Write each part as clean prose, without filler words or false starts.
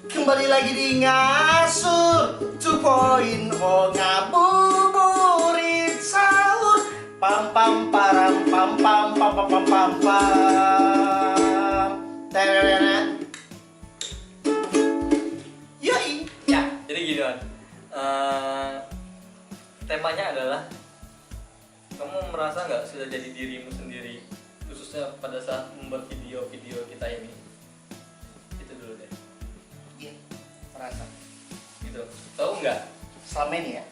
Kembali lagi di Ngasur 2.0 ngabuburit sahur. Pam pam param pam pam pam pam pam pam pam. Tereret. Yoi. Ya, jadi gini kan. Temanya adalah kamu merasa nggak sudah jadi dirimu sendiri, khususnya pada saat membuat video-video kita ini. Itu dulu deh. Iya, merasa. Gitu. Tahu nggak? Selama ini ya.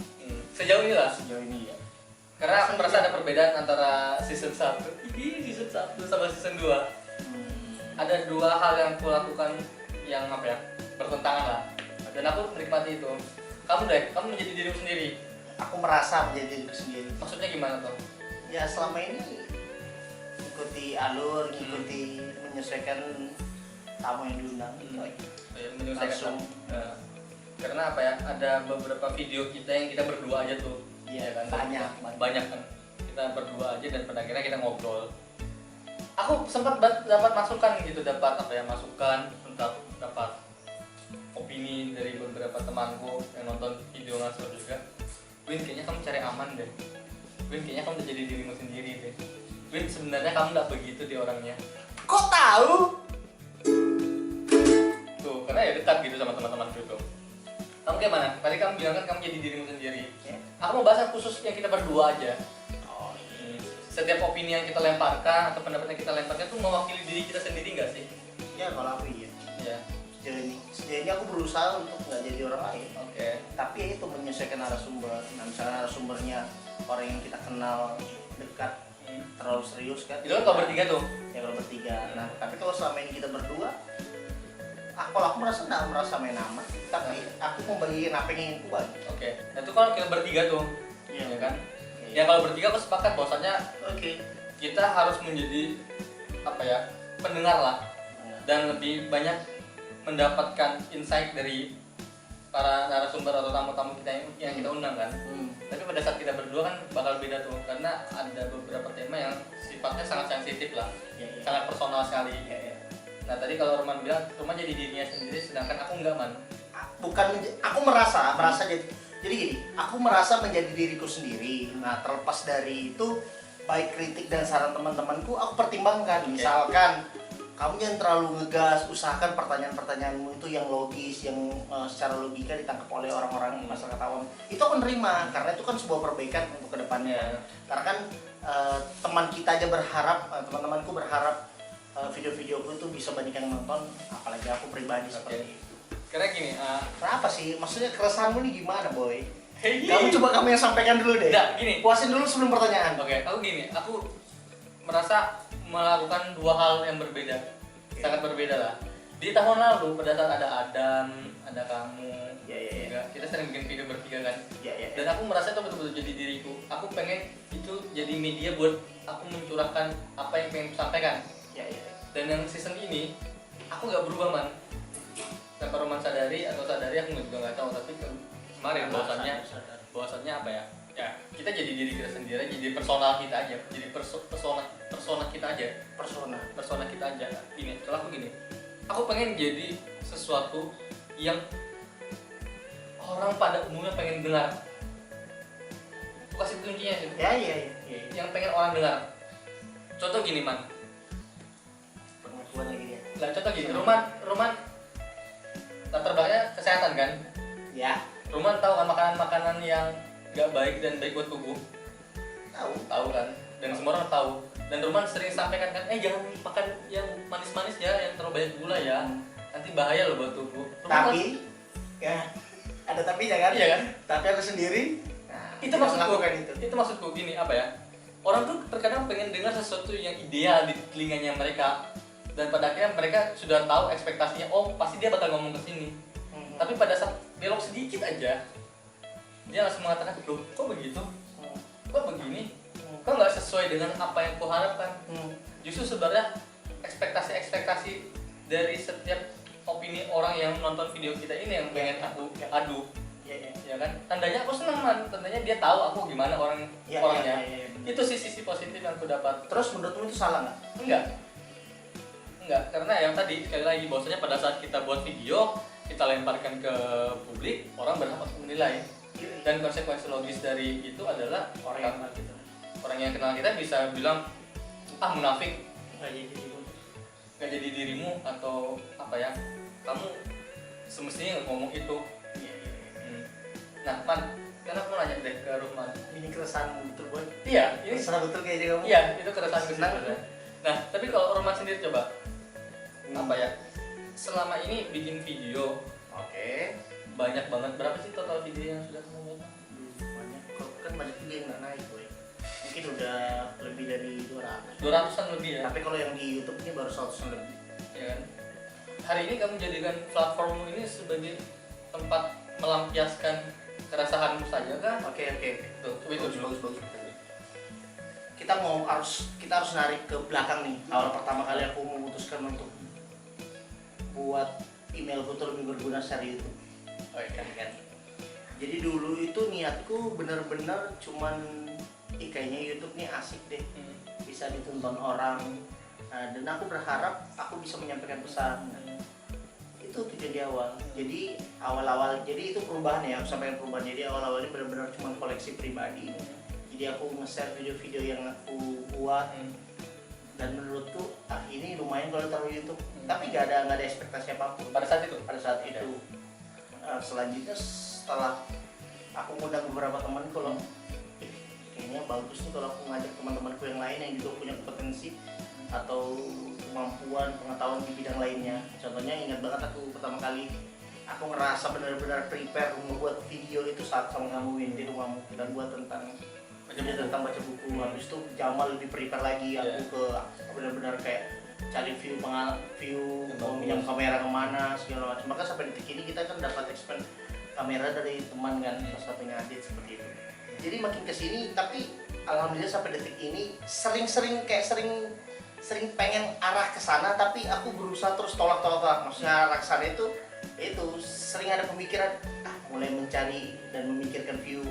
Sejauh ini lah. Sejauh ini ya. Karena aku merasa ada perbedaan antara season 1 sama season 2. Ada dua hal yang aku lakukan yang apa ya, bertentangan lah. Dan aku menikmati itu. Kamu menjadi dirimu sendiri. Aku merasa menjadi diriku sendiri. Maksudnya gimana tuh? Ya selama ini ikuti alur, ikuti menyesuaikan tamu yang diundang. Menyelesaikan. Karena apa ya? Ada beberapa video kita yang kita berdua aja tuh. Iya kan? banyak Kan. Kita berdua aja dan pada akhirnya kita ngobrol. Aku sempat dapat masukan gitu, dapat apa ya? Masukan, dapat opini dari beberapa temanku yang nonton video Ngasur juga. Win, kayaknya kamu cari aman deh. Win, kayaknya kamu udah jadi dirimu sendiri deh. Win, sebenarnya kamu nggak begitu di orangnya. Kok tahu? Tuh, karena ya dekat gitu sama teman-teman itu. Kamu kayak mana? Tadi kamu bilang kan kamu jadi dirimu sendiri. Aku mau bahas khusus yang kita berdua aja. Oh iya. Setiap opini yang kita lemparkan atau pendapat yang kita lemparkan tuh mewakili diri kita sendiri nggak sih? Ya kalau aku iya. Ya. Sejauh ini aku berusaha untuk nggak jadi orang lain. Oke. Tapi ya itu menyesuaikan narasumber. Nah, misalnya narasumbernya orang yang kita kenal dekat, terlalu serius kan? Itu kan kalau bertiga tuh. Ya kalau bertiga. Nah, tapi kalau selama ini kita berdua, kalau aku merasa nggak merasa main aman. Tapi aku membagikan apa yang ingin kuat. Oke. Nah itu kalau kita bertiga tuh, Iya. ya kan? Iya. Ya kalau bertiga aku sepakat bahwasanya Oke. kita harus menjadi apa ya, pendengar lah dan lebih banyak mendapatkan insight dari para narasumber atau tamu-tamu kita yang kita undang kan. Tapi pada saat kita berdua kan bakal beda tuh, karena ada beberapa tema yang sifatnya sangat sensitif lah, Iya. sangat personal sekali. Iya. Nah tadi kalau Roman bilang Roman jadi dirinya sendiri, sedangkan aku enggak, man. Aku merasa jadi gini, aku merasa menjadi diriku sendiri. Nah, terlepas dari itu, baik kritik dan saran teman-temanku aku pertimbangkan. Oke. Misalkan kamu jangan terlalu ngegas, usahakan pertanyaan-pertanyaanmu itu yang logis, yang secara logika ditangkap oleh orang-orang masyarakat awam. Itu aku nerima karena itu kan sebuah perbaikan untuk kedepannya. Karena kan teman kita aja berharap, teman-temanku berharap video-videoku itu bisa banyak yang nonton, apalagi aku pribadi seperti itu. Karena gini, Kenapa sih? Maksudnya keresahanmu nih gimana, Boy? hey, Kamu yang sampaikan dulu deh. Nggak, gini. Puasin dulu sebelum pertanyaan. Oke, aku merasa melakukan dua hal yang berbeda, sangat berbeda lah. Di tahun lalu pada saat ada Adam, ada kamu, juga, kita sering bikin video bertiga kan. Dan aku merasa itu betul-betul jadi diriku. Aku pengen itu jadi media buat aku mencurahkan apa yang pengen aku sampaikan. Dan yang season ini aku nggak berubah, man. Tanpa Roman sadari atau sadari aku juga nggak tahu, tapi kemarin bahwasannya apa ya? Ya kita jadi diri kita sendiri, jadi personal kita aja, jadi persona kita aja, persona kita aja. Gini, kalau aku gini, aku pengen jadi sesuatu yang orang pada umumnya pengen dengar. Aku kasih kuncinya sih. Yang pengen orang dengar. Contoh gini, man. Pengakuan lagi dia. Lah contoh gini, Roman latar belakangnya kesehatan kan? Ya. Roman tahu kan makanan-makanan yang nggak baik dan baik buat tubuh? Tahu kan? Dan semua orang tahu. Dan Roman sering sampaikan kan, jangan makan yang manis-manis ya, yang terlalu banyak gula ya. Nanti bahaya loh buat tubuh. Tapi, ya ada tapinya kan? Iya kan? Tapi aku sendiri. Itu maksudku gini, apa ya? Orang tuh terkadang pengen dengar sesuatu yang ideal di telinganya mereka. Dan pada akhirnya mereka sudah tahu ekspektasinya, oh pasti dia bakal ngomong ke sini. Tapi pada saat belok sedikit aja, dia langsung mengatakan, loh kok begitu? Kok begini? Kok nggak sesuai dengan apa yang ku harapkan? Justru sebenarnya ekspektasi dari setiap opini orang yang nonton video kita ini yang pengen aku adu. Ya kan? Tandanya aku senang, man. Tandanya dia tahu aku gimana orangnya. Itu sisi positif yang aku dapat. Terus menurutmu itu salah nggak? Enggak. Enggak, karena yang tadi sekali lagi bahwasanya pada saat kita buat video, kita lemparkan ke publik, orang berhak untuk menilai. Dan konsekuensi logis dari itu adalah Orang yang kenal kita. orang yang kenal kita bisa bilang, ah munafik, Nggak jadi dirimu. nggak jadi dirimu, atau apa ya, kamu semestinya nggak ngomong itu. Iya, iya, iya. Nah, Man, karena aku mau nanya deh ke Ruhman. Ini keresahan betul boy. Iya, ini Keresahan betul kayaknya kamu. iya, itu keresahan gue Senang. sebenarnya. Nah, tapi kalau Ruhman sendiri coba, Hmm. apa ya, selama ini bikin video, Oke. banyak banget, berapa sih total video yang sudah kamu buat? Banyak. Kok kan banyak juga yang nggak naik boy. Mungkin udah lebih dari 200. 200-an lebih ya? Tapi kalau yang di YouTube ini baru 100 lebih. Ya kan? Hari ini kamu jadikan platformmu ini sebagai tempat melampiaskan keresahanmu saja kan? Oke. Tuh, coba itu dulu. Bagus. Kita harus narik ke belakang nih. Awal pertama kali aku memutuskan untuk buat emailku tuh lebih berguna secara YouTube. Oh iya kan? Jadi dulu itu niatku bener-bener cuman kayaknya YouTube nih asik deh, bisa ditonton orang. Nah, dan aku berharap aku bisa menyampaikan pesan. Itu tujuan di awal. Jadi awal-awal, jadi itu perubahan ya, aku sampaikan perubahan. Jadi awal-awal ini benar-benar cuma koleksi pribadi. Jadi aku nge-share video-video yang aku buat dan menurutku ini lumayan kalau taruh YouTube. Tapi nggak ada ekspektasi apapun Pada saat itu? pada saat itu. Selanjutnya setelah aku ngundang beberapa teman kalau kayaknya bagus nih kalau aku ngajak teman-temanku yang lain yang juga punya kompetensi atau kemampuan pengetahuan di bidang lainnya. Contohnya ingat banget aku pertama kali aku ngerasa benar-benar prepare membuat video itu saat sama kamu Win di rumahmu dan buat tentang baca buku. Habis itu Jamal lebih prepare lagi, aku benar-benar kayak cari view yang kamera kemana segala macam. Maka sampai detik ini kita kan dapat expand kamera dari teman kan, salah satunya Adit seperti itu. Jadi makin kesini, tapi alhamdulillah sampai detik ini sering pengen arah ke sana, tapi aku berusaha terus tolak. Maksudnya arah ke sana itu sering ada pemikiran mulai mencari dan memikirkan view,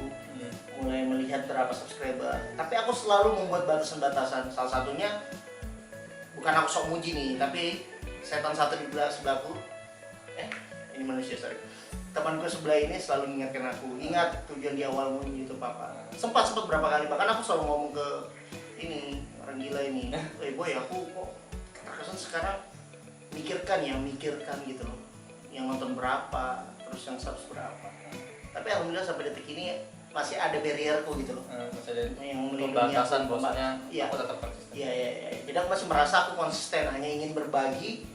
mulai melihat berapa subscriber. Tapi aku selalu membuat batasan-batasan. Salah satunya bukan aku sok muji nih, tapi setan satu di sebelahku. Ini manusia sorry. Temanku sebelah ini selalu mengingatkan aku, ingat tujuan di awalmu YouTube apa. Sempat berapa kali, bahkan aku selalu ngomong ke ini orang gila ini, boy aku kok terkesan sekarang mikirkan gitu loh, yang nonton berapa, terus yang subs berapa. Tapi alhamdulillah sampai detik ini masih ada barrierku gitu loh, masih ada yang melindungi pembatasan aku. bahwasanya Iya. aku tetap konsisten. Iya. Jadi aku masih merasa aku konsisten, hanya ingin berbagi.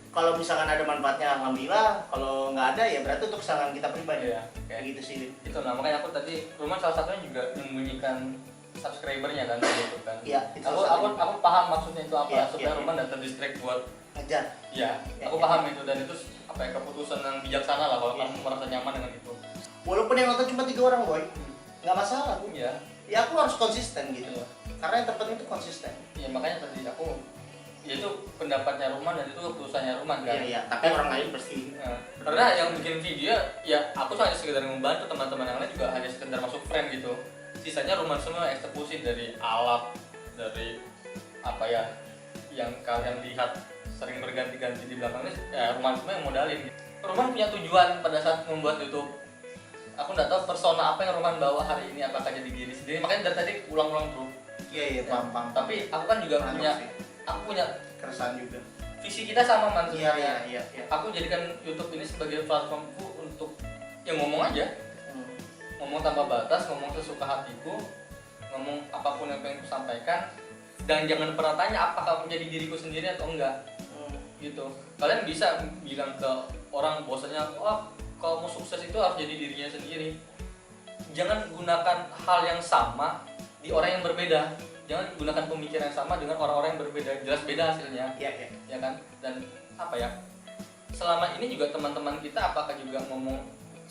Kalau misalkan ada manfaatnya alhamdulillah, kalau nggak ada ya berarti untuk kesenangan kita pribadi. Iya, Kayak gitu sih. Itu nah makanya aku tadi Rumah salah satunya juga menyembunyikan subscribernya kan gitu kan. Iya, itu aku paham maksudnya itu apa, Iya, supaya iya. Rumah tidak terdistract buat Ngejar. ya, aku Iya. paham itu, dan itu apa ya, keputusan yang bijaksana lah kalau Iya. kamu merasa nyaman dengan itu. Walaupun yang nonton cuma 3 orang boy, nggak masalah. Iya. Ya aku harus konsisten gitu. Iya. Karena yang terpenting itu konsisten. Iya, makanya tadi aku ya itu pendapatnya Rumah dan itu keputusannya Rumah kan. Iya. Tapi orang lain pasti. Nah, karena yang bikin video ya aku hanya sekedar membantu, teman-teman yang lain juga hanya sekedar masuk frame gitu. Sisanya Rumah semua eksekusi dari alat, dari apa ya yang kalian lihat sering berganti-ganti di belakangnya, ya Rumah semua yang modalin. Rumah punya tujuan pada saat membuat YouTube. Aku nggak tahu persona apa yang Rumah bawa hari ini, apakah jadi diri sendiri. Makanya dari tadi ulang-ulang terus. Iya, paham. Tapi aku kan juga punya keresahan juga. visi kita sama Man. Iya. Aku jadikan YouTube ini sebagai platformku untuk yang ngomong aja, ngomong tanpa batas, ngomong sesuka hatiku, ngomong apapun yang pengen ku sampaikan, dan jangan pernah tanya apakah menjadi diriku sendiri atau enggak. Gitu. Kalian bisa bilang ke orang bahwasanya kalau mau sukses itu harus jadi dirinya sendiri. Jangan gunakan hal yang sama di orang yang berbeda. Jangan gunakan pemikiran yang sama dengan orang-orang yang berbeda. Jelas beda hasilnya. Iya. Ya kan? Dan apa ya? Selama ini juga teman-teman kita apakah juga ngomong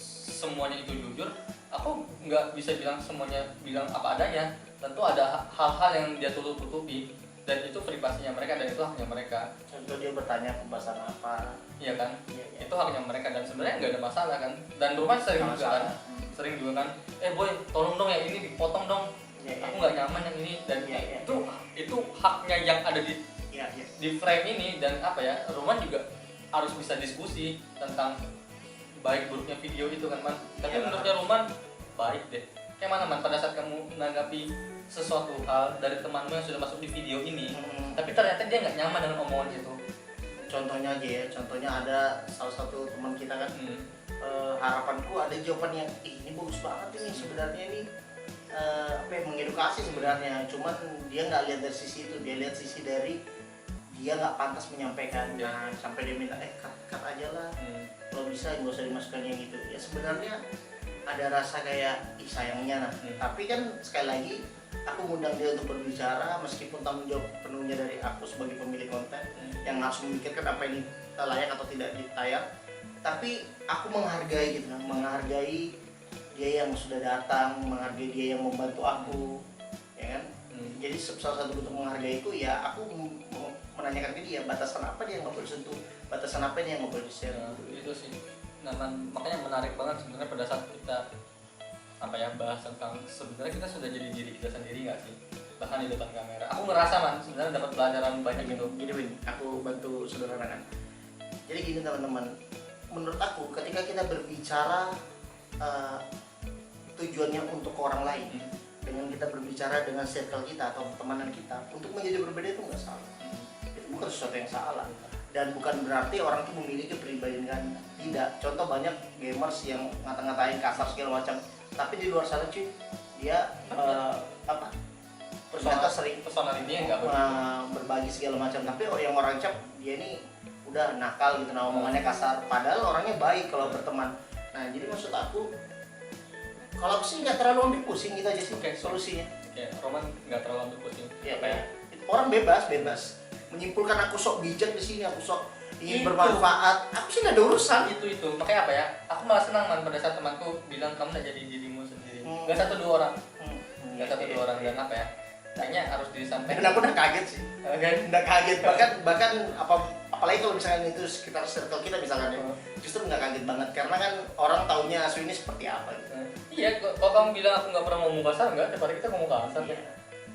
semuanya itu jujur? Aku nggak bisa bilang semuanya bilang apa adanya. Tentu ada hal-hal yang dia tutup-tutupi, dan itu privasinya mereka dan itu haknya mereka. Contoh dia bertanya pembahasan apa. Iya kan? Iya. Itu haknya mereka dan sebenarnya nggak ada masalah kan. Dan Rumah sering Nggak juga kan. masalah. Sering juga kan. Boy, tolong dong yang ini dipotong dong. Iya. Aku nggak nyaman yang ini, dan Iya. itu haknya yang ada di Iya, iya. di frame ini. Dan apa ya, Roman juga harus bisa diskusi tentang baik buruknya video itu kan Man. Tapi Iya. menurutnya Roman baik deh. Kayak mana Man pada saat kamu menanggapi sesuatu hal dari temanmu yang sudah masuk di video ini, tapi ternyata dia nggak nyaman dengan omongan itu. Contohnya aja ya, contohnya ada salah satu teman kita kan, harapanku ada jawaban yang ini bagus banget ini sebenarnya ini apa ya, mengedukasi sebenarnya, cuman dia nggak lihat dari sisi itu, dia lihat sisi dari dia nggak pantas menyampaikan. Nah, sampai dia minta cut aja lah, kalau bisa nggak usah dimasukkan yang gitu. Ya sebenarnya ada rasa kayak sayangnya. Nah, tapi kan sekali lagi aku ngundang dia untuk berbicara, meskipun tanggung jawab penuhnya dari aku sebagai pemilik konten yang harus memikirkan apa ini layak atau tidak ditayang. Tapi aku menghargai gitu kan, menghargai dia yang sudah datang, menghargai dia yang membantu aku, ya kan. Jadi salah satu bentuk menghargai itu ya aku menanyakan ke dia batasan apa dia yang nggak boleh sentuh, batasan apa dia yang nggak boleh di-share. Itu sih. Nah, makanya menarik banget sebenarnya pada saat kita apa ya bahas tentang sebenarnya kita sudah jadi diri kita sendiri nggak sih, bahkan di depan kamera. Aku ngerasa Man sebenarnya dapat pelajaran banyak gitu. Gini Win, aku bantu sederhanakan. Jadi gini teman-teman, menurut aku ketika kita berbicara tujuannya untuk orang lain, dengan kita berbicara dengan circle kita atau pertemanan kita untuk menjadi berbeda itu nggak salah. Itu bukan sesuatu yang salah. Dan bukan berarti orang itu memiliki kepribadian kan, tidak. Contoh banyak gamers yang ngata-ngatain kasar segala macam, tapi di luar sana cuy dia ternyata sering personalitinya nggak berbagi segala macam, tapi yang orang cap dia ini udah nakal gitu, nah omongannya kasar, padahal orangnya baik kalau berteman. Nah jadi maksud aku kalau aku sih nggak terlalu ambil pusing gitu aja sih. Solusinya. Roman nggak terlalu ambil pusing. Ya, orang bebas menyimpulkan aku sok bijak di sini, aku sok ingin bermanfaat, aku sih nggak ada urusan. Itu makanya apa ya, aku malah senang Man pada saat temanku bilang kamu nggak jadi dirimu sendiri. Nggak satu dua orang, dan apa ya, kayaknya harus disampaikan. Dan aku udah kaget sih, udah kaget, bahkan apalagi kalau misalkan itu sekitar circle kita misalkan ya, justru nggak kaget banget karena kan orang taunya Asu ini seperti apa gitu. Iya, kalau kamu bilang aku nggak pernah ngomong kasar, nggak, daripada kita ngomong kasar ya.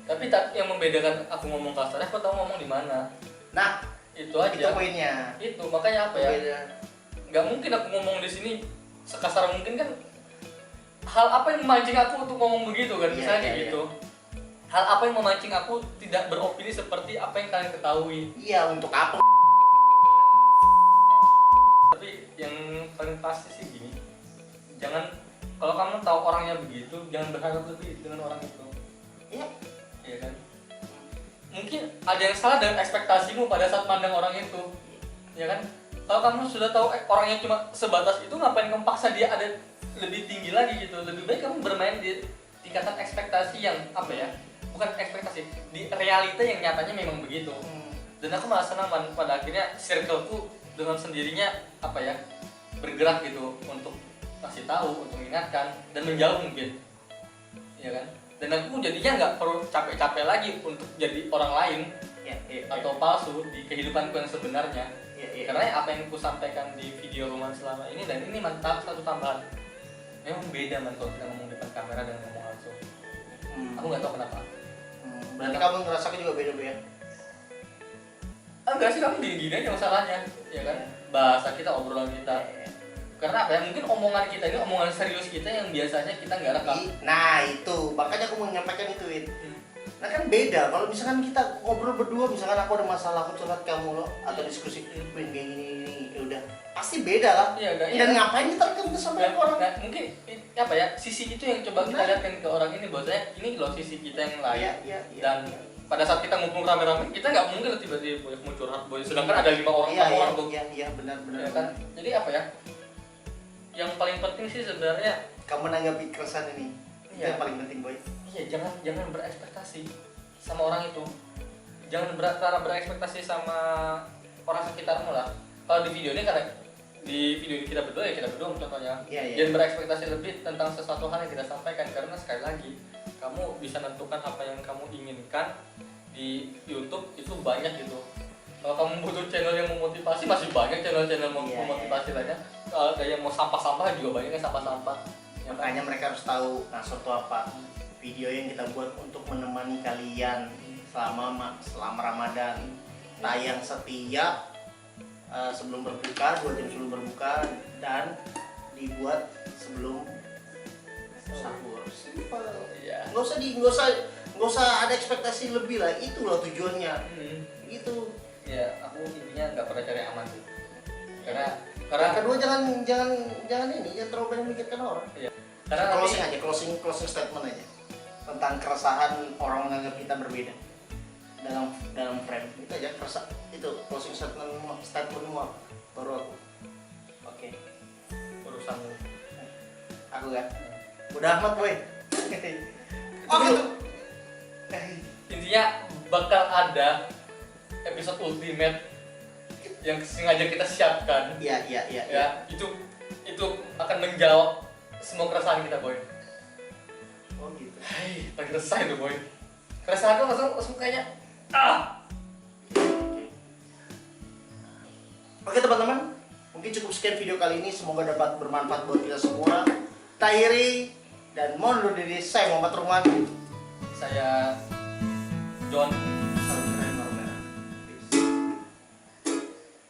Tapi yang membedakan aku ngomong kasar, aku tahu ngomong di mana. Nah, itu aja. Itu poinnya. Itu makanya apa ya? Nggak mungkin aku ngomong di sini sekasar mungkin kan. Hal apa yang memancing aku untuk ngomong begitu kan? Misalnya gitu. Hal apa yang memancing aku tidak beropini seperti apa yang kalian ketahui? Iya, untuk apa? Tapi yang paling pasti sih gini. Jangan, kalau kamu tahu orangnya begitu, jangan berharap lebih dengan orang itu. Iya. Iya kan? Mungkin ada yang salah dengan ekspektasimu pada saat pandang orang itu, ya kan? Kalau kamu sudah tahu orangnya cuma sebatas itu, ngapain kamu paksa dia ada lebih tinggi lagi gitu? Lebih baik kamu bermain di tingkatan ekspektasi yang apa ya? Bukan ekspektasi, di realita yang nyatanya memang begitu. Dan aku malah senang pada akhirnya circleku dengan sendirinya apa ya? Bergerak gitu untuk kasih tahu, untuk mengingatkan dan menjauh mungkin, ya kan? Dan aku jadinya nggak perlu capek-capek lagi untuk jadi orang lain atau palsu di kehidupanku yang sebenarnya. Karena apa yang aku sampaikan di video Roman selama ini, dan ini mantap satu tambahan, memang beda Man kalau kita ngomong depan kamera dan ngomong langsung. Aku nggak tahu kenapa. Berarti kamu ngerasakan juga beda-beda? Enggak sih, kamu gini-gini aja masalahnya, ya kan? Bahasa kita, obrolan kita. Karena apa ya, mungkin omongan kita ini omongan serius kita yang biasanya kita nggak rekam. Nah itu, makanya aku mau menyampaikan itu Win. Nah kan beda, kalau misalkan kita ngobrol berdua, misalkan aku ada masalah, aku curhat kamu loh, atau diskusi, Win kayak gini, ya udah pasti beda lah. Dan ngapain kita rekam sampai ke orang? Nah, mungkin apa ya, sisi itu yang coba kita lihatkan ke orang ini, bahwasanya ini loh sisi kita yang lain. Dan pada saat kita ngumpul rame-rame, kita nggak mungkin tiba-tiba mau curhat, sedangkan ada 5 orang orang tuh. Iya benar. Ya kan? Jadi apa ya? Yang paling penting sih sebenarnya kamu menanggapi keresahan ini. Itu yang paling penting, boy. Iya, jangan berekspektasi sama orang itu. Jangan berekspektasi sama orang sekitarmu lah. Kalau di video ini kita berdua contohnya. Jangan berekspektasi lebih tentang sesuatu hal yang kita sampaikan, karena sekali lagi kamu bisa menentukan apa yang kamu inginkan. Di YouTube itu banyak gitu. Kalau kamu butuh channel yang memotivasi, masih banyak channel-channel memotivasi lainnya. Kalau ada yang mau sampah-sampah juga banyak yang sampah-sampah. Makanya mereka harus tahu Nasr itu apa. Video yang kita buat untuk menemani kalian selama Ramadan. tayang setiap sebelum berbuka, 2 jam sebelum berbuka, dan dibuat sebelum sahur. Simpel. Iya. Nggak usah ada ekspektasi lebih lah. Itulah tujuannya. Gitu. Ya, aku intinya nggak pernah cari aman sih. Karena Yang kedua jangan terlalu banyak memikirkan orang. iya. Karena nanti Closing statement aja tentang keresahan orang menganggap kita berbeda dalam frame itu aja. Itu closing statementmu apa? Baru aku. Oke. urusanmu. Aku kan udah amat boy. Oh gitu. Intinya bakal ada episode ultimate yang sengaja kita siapkan. Iya. Ya, itu akan menjawab semua keresahan kita, boy. Oh gitu. Hai, lagi resah itu, boy. Keresahan tuh langsung kayaknya Oke teman-teman, mungkin cukup sekian video kali ini. Semoga dapat bermanfaat buat kita semua. Tahiri dan mohon undur diri. Saya Muhammad Ruman. saya John